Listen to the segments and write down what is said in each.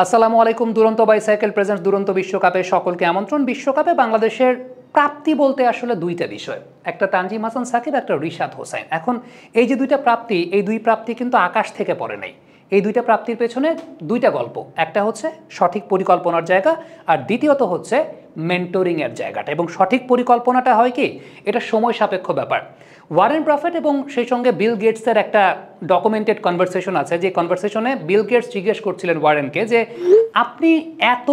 আসসালামু আলাইকুম। দুরন্ত বাইসাইকেল প্রেজেন্টস দুরন্ত বিশ্বকাপে সকলকে আমন্ত্রণ। বিশ্বকাপে বাংলাদেশের প্রাপ্তি বলতে আসলে দুইটা বিষয়, একটা তানজিম হাসান সাকিব, একটা রিশাদ হোসাইন। এখন এই যে দুইটা প্রাপ্তি, এই দুই প্রাপ্তি কিন্তু আকাশ থেকে পড়ে নাই। এই দুইটা প্রাপ্তির পেছনে দুইটা গল্প, একটা হচ্ছে সঠিক পরিকল্পনার জায়গা, আর দ্বিতীয়ত হচ্ছে মেন্টরিংয়ের জায়গাটা। এবং সঠিক পরিকল্পনাটা হয় কি, এটা সময় সাপেক্ষ ব্যাপার। ওয়ারেন বাফেট এবং সেই সঙ্গে বিল গেটসের একটা ডকুমেন্টেড কনভারসেশন আছে, যে কনভারসেশনে বিল গেটস জিজ্ঞেস করছিলেন ওয়ারেনকে যে আপনি এত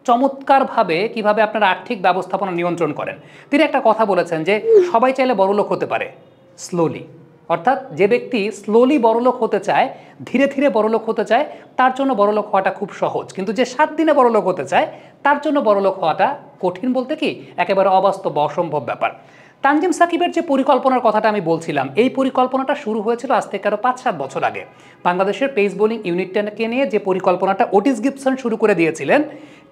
চমৎকারভাবে কিভাবে আপনার আর্থিক ব্যবস্থাপনা নিয়ন্ত্রণ করেন। তিনি একটা কথা বলেছেন যে সবাই চাইলে বড়লোক হতে পারে, স্লোলি। অর্থাৎ যে ব্যক্তি স্লোলি বড়লোক হতে চায়, ধীরে ধীরে বড়লোক হতে চায়, তার জন্য বড়লোক হওয়াটা খুব সহজ। কিন্তু যে 7 দিনে বড়লোক হতে চায়, তার জন্য বড়লোক হওয়াটা কঠিন বলতে কি একেবারে অবাস্তব, অসম্ভব ব্যাপার। তানজিম সাকিবের যে পরিকল্পনার কথাটা আমি বলছিলাম, এই পরিকল্পনাটা শুরু হয়েছিল আজ থেকে আরও 5-7 বছর আগে। বাংলাদেশের পেস বোলিং ইউনিটটাকে নিয়ে যে পরিকল্পনাটা ওটিস গিবসন শুরু করে দিয়েছিলেন,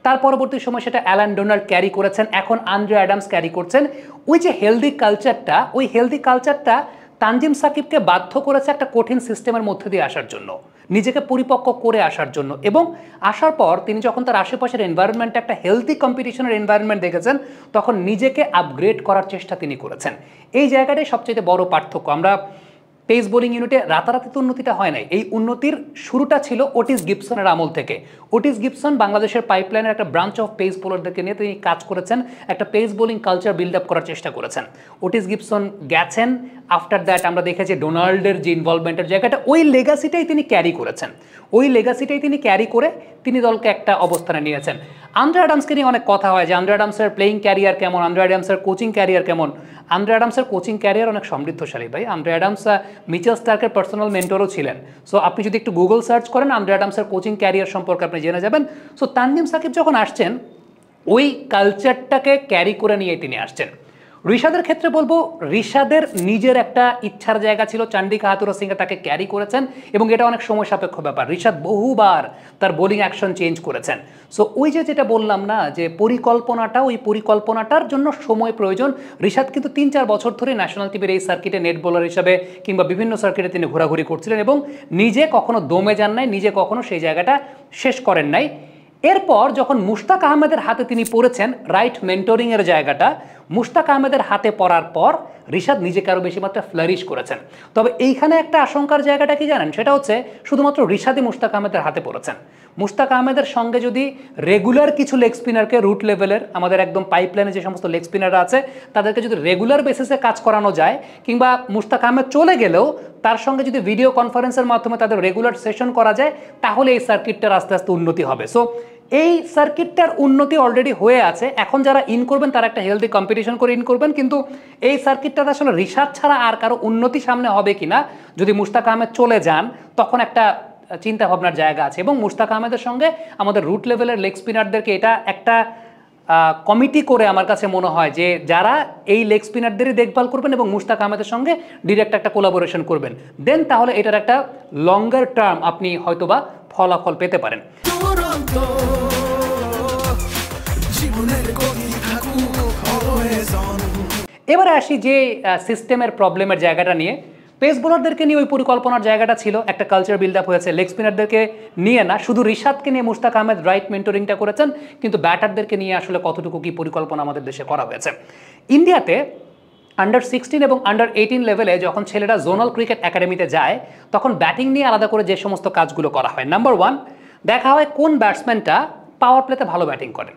তার পরবর্তী সময় সেটা অ্যালান ডোনাল্ড ক্যারি করেছেন, এখন আন্দ্রে অ্যাডামস ক্যারি করছেন। ওই যে হেলদি কালচারটা, ওই হেলদি কালচারটা তানজিম সাকিবকে বাধ্য করেছে একটা কঠিন সিস্টেমের মধ্যে দিয়ে আসার জন্য, নিজেকে পরিপক্ক করে আসার জন্য। এবং আসার পর তিনি যখন তার আশেপাশের এনভায়রনমেন্টে একটা হেলদি কম্পিটিশনের এনভায়রনমেন্ট দেখেছেন, তখন নিজেকে আপগ্রেড করার চেষ্টা তিনি করেছেন। এই জায়গাটাই সবচেয়ে বড় পার্থক্য। আমরা পেস বোলিং ইউনিটে রাতারাতি তো উন্নতিটা হয় নাই, এই উন্নতির শুরুটা ছিল ওটিস গিবসনের আমল থেকে। ওটিস গিবসন বাংলাদেশের পাইপলাইনের একটা ব্রাঞ্চ অফ পেস বোলারদেরকে নিয়ে তিনি কাজ করেছেন, একটা pace bowling culture build up করার চেষ্টা করেছেন। ওটিস গিবসন গেছেন, আফটার দ্যাট আমরা দেখেছি ডোনাল্ডের যে ইনভলভমেন্টের জায়গাটা, ওই লেগাসিটাই তিনি ক্যারি করেছেন। ওই লেগাসিটাই তিনি ক্যারি করে তিনি দলকে একটা অবস্থানে নিয়েছেন। আন্দ্রে অ্যাডামসকে নিয়ে অনেক কথা হয় যে আন্দ্রে অ্যাডামসের প্লেয়িং ক্যারিয়ার কেমন, আন্দ্রে অ্যাডামসের কোচিং ক্যারিয়ার কেমন। আন্দ্রে অ্যাডামসের কোচিং ক্যারিয়ার অনেক সমৃদ্ধশালী ভাই। আন্দ্রে অ্যাডামস মিচেল স্টার্কের পার্সোনাল মেন্টরও ছিলেন। সো আপনি যদি একটু গুগল সার্চ করেন আন্দ্রে অ্যাডামসের কোচিং ক্যারিয়ার সম্পর্কে আপনি জেনে যাবেন। সো তানজিম সাকিব যখন আসছেন, ওই কালচারটাকে ক্যারি করে নিয়ে তিনি আসছেন। ঋষাদের ক্ষেত্রে বলবো, ঋষাদের নিজের একটা ইচ্ছার জায়গা ছিল, চান্ডিকা হাতুরা সিংহে তাকে ক্যারি করেছেন, এবং এটা অনেক সময় সাপেক্ষ ব্যাপার। ঋষাদ বহুবার তার বোলিং অ্যাকশন চেঞ্জ করেছেন। সো ওই যে যেটা বললাম না, যে পরিকল্পনাটা, ওই পরিকল্পনাটার জন্য সময় প্রয়োজন। ঋষাদ কিন্তু 3-4 বছর ধরে ন্যাশনাল টিভির এই সার্কিটে নেট বোলার হিসাবে কিংবা বিভিন্ন সার্কিটে তিনি ঘোরাঘুরি করছিলেন, এবং নিজে কখনো দমে যান নাই, নিজে কখনো সেই জায়গাটা শেষ করেন নাই। এরপর যখন মুশতাক আহমেদের হাতে তিনি পড়েছেন রাইট মেন্টরিংয়ের জায়গাটা, মুশতাক আহমেদের হাতে পড়ার পর ঋষাদ নিজেকে আরও বেশি মাত্রা ফ্লারিশ করেছেন। তবে এইখানে একটা আশঙ্কার জায়গাটা কি জানেন, সেটা হচ্ছে শুধুমাত্র ঋষাদই মুশতাক আহমেদের হাতে পড়েছেন। মুশতাক আহমেদের সঙ্গে যদি রেগুলার কিছু লেগ স্পিনারকে, রুট লেভেলের আমাদের একদম পাইপলাইনে যে সমস্ত লেগ স্পিনাররা আছে, তাদেরকে যদি রেগুলার বেসিসে কাজ করানো যায়, কিংবা মুশতাক আহমেদ চলে গেলেও তার সঙ্গে যদি ভিডিও কনফারেন্সের মাধ্যমে তাদের রেগুলার সেশন করা যায়, তাহলে এই সার্কিটটার আস্তে আস্তে উন্নতি হবে। সো এই সার্কিটটার উন্নতি অলরেডি হয়ে আছে। এখন যারা ইন করবেন তারা একটা হেলদি কম্পিটিশন করে ইন করবেন, কিন্তু এই সার্কিটটাতে আসলে ঋষাদ ছাড়া আর কারো উন্নতি সামনে হবে কিনা, যদি মুশতাক আহমেদ চলে যান তখন একটা চিন্তা ভাবনার জায়গা আছে। এবং মুশতাক আহমেদের সঙ্গে আমাদের রুট লেভেলের লেগ স্পিনারদেরকে এটা একটা কমিটি করে আমার কাছে মনে হয় যে যারা এই লেগ স্পিনারদেরই দেখভাল করবেন এবং মুশতাক আহমেদের সঙ্গে ডিরেক্ট একটা কোলাবোরেশন করবেন, দেন তাহলে এটার একটা লঙ্গার টার্ম আপনি হয়তোবা ফলাফল পেতে পারেন। এবারে আসি যে সিস্টেমের প্রবলেমের জায়গাটা নিয়ে। পেস বোলারদেরকে নিয়ে ওই পরিকল্পনার জায়গাটা ছিল, একটা কালচার বিল্ড আপ হয়েছে। লেগ স্পিনারদেরকে নিয়ে না, শুধু ঋষাদকে নিয়ে মুশতাক আহমেদ রাইট মেন্টরিংটা করেছেন, কিন্তু ব্যাটারদেরকে নিয়ে আসলে কতটুকু কি পরিকল্পনা আমাদের দেশে করা হয়েছে। ইন্ডিয়াতে আন্ডার 16 এবং আন্ডার 18 লেভেলে যখন ছেলেরা জোনাল ক্রিকেট একাডেমিতে যায়, তখন ব্যাটিং নিয়ে আলাদা করে যে সমস্ত কাজগুলো করা হয়, নাম্বার 1 দেখা হয় কোন ব্যাটসম্যানটা পাওয়ার প্লেতে ভালো ব্যাটিং করেন,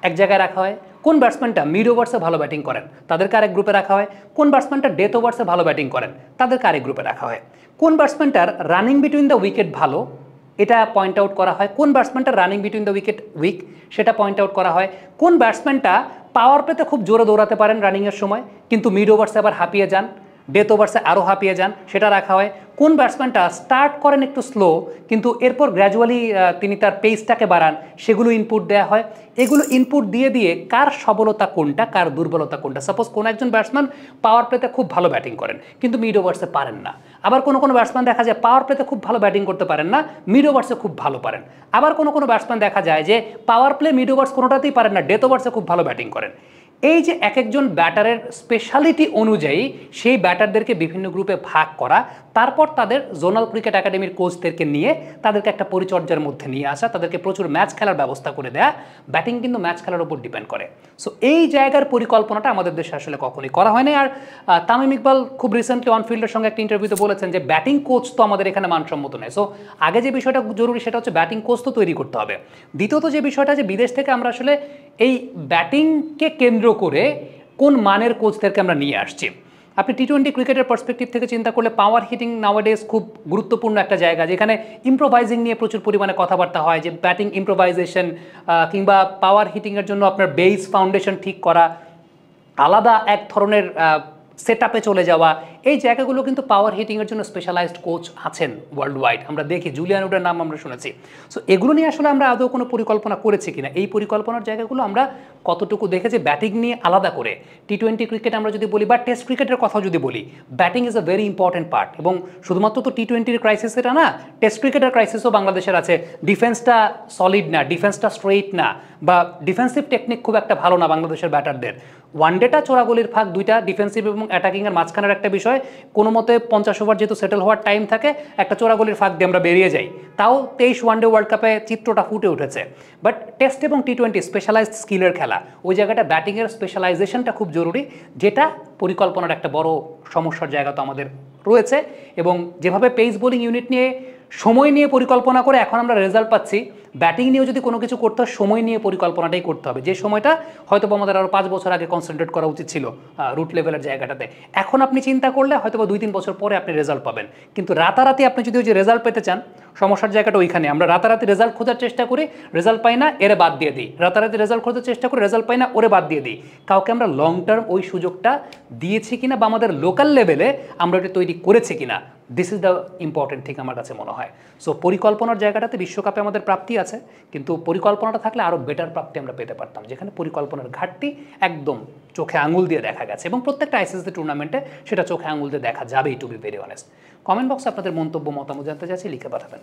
এক জায়গায় রাখা হয়। কোন ব্যাটসম্যানটা মিড ওভার্সে ভালো ব্যাটিং করেন, তাদেরকে আরেক গ্রুপে রাখা হয়। কোন ব্যাটসম্যানটা ডেথ ওভার্সে ভালো ব্যাটিং করেন, তাদেরকে আরেক গ্রুপে রাখা হয়। কোন ব্যাটসম্যানটার রানিং বিটুইন দ্য উইকেট ভালো, এটা পয়েন্ট আউট করা হয়। কোন ব্যাটসম্যানটার running between the wicket weak, সেটা পয়েন্ট আউট করা হয়। কোন ব্যাটসম্যানটা পাওয়ার প্লেতে খুব জোরে দৌড়াতে পারেন রানিংয়ের সময়, কিন্তু মিড ওভার্সে আবার হাঁপিয়ে যান, ডেথ ওভার্সে আরও হাঁপিয়ে যান, সেটা রাখা হয়। কোন ব্যাটসম্যানটা স্টার্ট করেন একটু স্লো, কিন্তু এরপর গ্র্যাজুয়ালি তিনি তার পেসটাকে বাড়ান, সেগুলো ইনপুট দেওয়া হয়। এগুলো ইনপুট দিয়ে দিয়ে কার সবলতা কোনটা, কার দুর্বলতা কোনটা। সাপোজ কোনো একজন ব্যাটসম্যান পাওয়ার প্লেতে খুব ভালো ব্যাটিং করেন, কিন্তু মিড ওভার্সে পারেন না। আবার কোনো কোনো ব্যাটসম্যান দেখা যায় পাওয়ার প্লেতে খুব ভালো ব্যাটিং করতে পারেন না, মিড ওভার্সে খুব ভালো পারেন। আবার কোনো কোনো ব্যাটসম্যান দেখা যায় যে পাওয়ার প্লে, মিড ওভার্স কোনোটাতেই পারেন না, ডেথ ওভার্সে খুব ভালো ব্যাটিং করেন। এই যে এক একজন ব্যাটারের স্পেশালিটি অনুযায়ী সেই ব্যাটারদেরকে বিভিন্ন গ্রুপে ভাগ করা, তারপর তাদের জোনাল ক্রিকেট একাডেমির কোচদেরকে নিয়ে তাদেরকে একটা পরিচর্যার মধ্যে নিয়ে আসা, তাদেরকে প্রচুর ম্যাচ খেলার ব্যবস্থা করে দেয়া। ব্যাটিং কিন্তু ম্যাচ খেলার উপর ডিপেন্ড করে। সো এই জায়গার পরিকল্পনাটা আমাদের দেশে আসলে কখনোই করা হয়নি। আর তামিম ইকবাল খুব রিসেন্টলি অনফিল্ডের সঙ্গে একটা ইন্টারভিউতে বলেছেন যে ব্যাটিং কোচ তো আমাদের এখানে মানসম্মত নয়। সো আগে যে বিষয়টা জরুরি সেটা হচ্ছে ব্যাটিং কোচ তো তৈরি করতে হবে। দ্বিতীয়ত যে বিষয়টা, যে বিদেশ থেকে আমরা আসলে এই ব্যাটিংকে কেন্দ্র করে কোন মানের কোচদেরকে আমরা নিয়ে আসছি। আপনি টি-20 ক্রিকেটের পার্সপেক্টিভ থেকে চিন্তা করলে পাওয়ার হিটিং নাওয়াডেজ খুব গুরুত্বপূর্ণ একটা জায়গা, যেখানে ইম্প্রোভাইজিং নিয়ে প্রচুর পরিমাণে কথাবার্তা হয়, যে ব্যাটিং ইম্প্রোভাইজেশন কিংবা পাওয়ার হিটিংয়ের জন্য আপনার বেস ফাউন্ডেশন ঠিক করা, আলাদা এক ধরনের সেটআপে চলে যাওয়া, এই জায়গাগুলো কিন্তু পাওয়ার হিটিংয়ের জন্য স্পেশালাইজড কোচ আছেন ওয়ার্ল্ড ওয়াইড। আমরা দেখি জুলিয়ান উডের নাম আমরা শুনেছি। সো এগুলো নিয়ে আসলে আমরা আদৌ কোনো পরিকল্পনা করেছি কিনা, এই পরিকল্পনার জায়গাগুলো আমরা কতটুকু দেখেছি ব্যাটিং নিয়ে আলাদা করে। টি-20 ক্রিকেট আমরা যদি বলি বা টেস্ট ক্রিকেটের কথা যদি বলি, batting is a very important part. এবং শুধুমাত্র তো টি-20 ক্রাইসিস এটা না, টেস্ট ক্রিকেটের ক্রাইসিসও বাংলাদেশের আছে। ডিফেন্সটা সলিড না, ডিফেন্সটা স্ট্রেইট না, বা ডিফেন্সিভ টেকনিক খুব একটা ভালো না বাংলাদেশের ব্যাটারদের। ওয়ানডেটা চোরাগলির ফাঁক দুইটা, ডিফেন্সিভ এবং অ্যাটাকিংয়ের মাঝখানের একটা বিষয়। কোনো মতে 50 ওভার যেহেতু সেটেল হওয়ার টাইম থাকে, একটা চোরাগলির ফাঁক দিয়ে আমরা বেরিয়ে যাই। তাও 23 ওয়ানডে ওয়ার্ল্ড কাপে চিত্রটা ফুটে উঠেছে। বাট টেস্ট এবং টি-20 স্পেশালাইজড স্কিলের খেলা, ওই জায়গাটা ব্যাটিংয়ের স্পেশালাইজেশনটা খুব জরুরি, যেটা পরিকল্পনার একটা বড় সমস্যার জায়গা তো আমাদের রয়েছে। এবং যেভাবে পেস বোলিং ইউনিট নিয়ে সময় নিয়ে পরিকল্পনা করে এখন আমরা রেজাল্ট পাচ্ছি, ব্যাটিং নিয়েও যদি কোনো কিছু করতে হয় সময় নিয়ে পরিকল্পনাটাই করতে হবে, যে সময়টা হয়তো আমাদের আরও 5 বছর আগে কনসেন্ট্রেট করা উচিত ছিল রুট লেভেলের জায়গাটাতে। এখন আপনি চিন্তা করলে হয়তো 2-3 বছর পরে আপনি রেজাল্ট পাবেন, কিন্তু রাতারাতি আপনি যদি ওই যে রেজাল্ট পেতে চান, সমস্যার জায়গাটা ওইখানে। আমরা রাতারাতি রেজাল্ট খোঁজার চেষ্টা করি, রেজাল্ট পাই না, এরে বাদ দিয়ে দিই। রাতারাতি রেজাল্ট খোঁজার চেষ্টা করি, রেজাল্ট পাই না, ওরে বাদ দিয়ে দিই। কাউকে আমরা লং টার্ম ওই সুযোগটা দিয়েছি কিনা, বা আমাদের লোকাল লেভেলে আমরা ওটা তৈরি করেছি কিনা, this is the important thing আমার কাছে মনে হয়। সো পরিকল্পনার জায়গাটাতে বিশ্বকাপে আমাদের প্রাপ্তি আছে, কিন্তু পরিকল্পনাটা থাকলে আরও বেটার প্রাপ্তি আমরা পেতে পারতাম, যেখানে পরিকল্পনার ঘাটতি একদম চোখে আঙুল দিয়ে দেখা গেছে। এবং প্রত্যেকটা আইসিসি টুর্নামেন্টে সেটা চোখে আঙুল দিয়ে দেখা যাবেই, to be very honest. Comment বক্সে আপনাদের মন্তব্য মতামত জানতে চাচ্ছি, লিখে পাঠাবেন।